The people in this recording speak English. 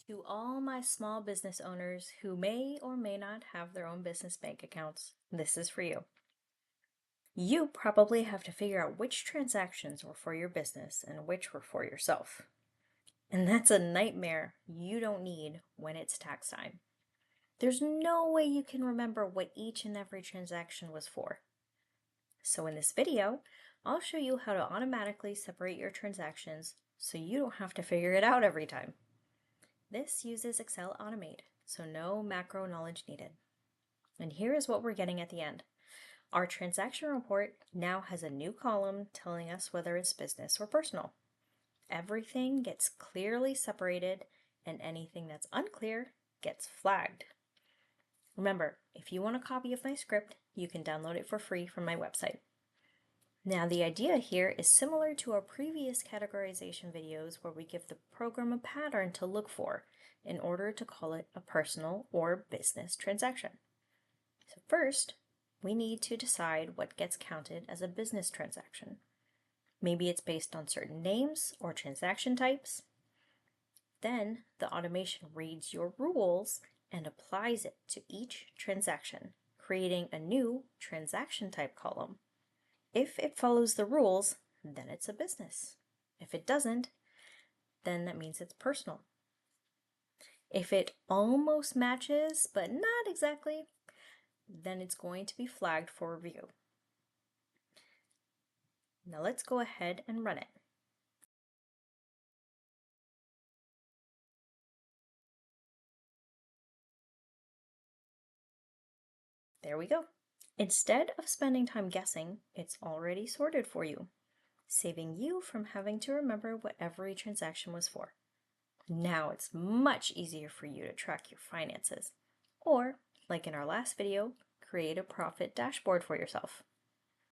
To all my small business owners who may or may not have their own business bank accounts, this is for you. You probably have to figure out which transactions were for your business and which were for yourself. And that's a nightmare you don't need when it's tax time. There's no way you can remember what each and every transaction was for. So in this video, I'll show you how to automatically separate your transactions so you don't have to figure it out every time. This uses Excel Automate, so no macro knowledge needed. And here is what we're getting at the end. Our transaction report now has a new column telling us whether it's business or personal. Everything gets clearly separated, and anything that's unclear gets flagged. Remember, if you want a copy of my script, you can download it for free from my website. Now, the idea here is similar to our previous categorization videos where we give the program a pattern to look for in order to call it a personal or business transaction. So first, we need to decide what gets counted as a business transaction. Maybe it's based on certain names or transaction types. Then the automation reads your rules and applies it to each transaction, creating a new transaction type column. If it follows the rules, then it's a business. If it doesn't, then that means it's personal. If it almost matches, but not exactly, then it's going to be flagged for review. Now let's go ahead and run it. There we go. Instead of spending time guessing, it's already sorted for you, saving you from having to remember what every transaction was for. Now it's much easier for you to track your finances, or, like in our last video, create a profit dashboard for yourself.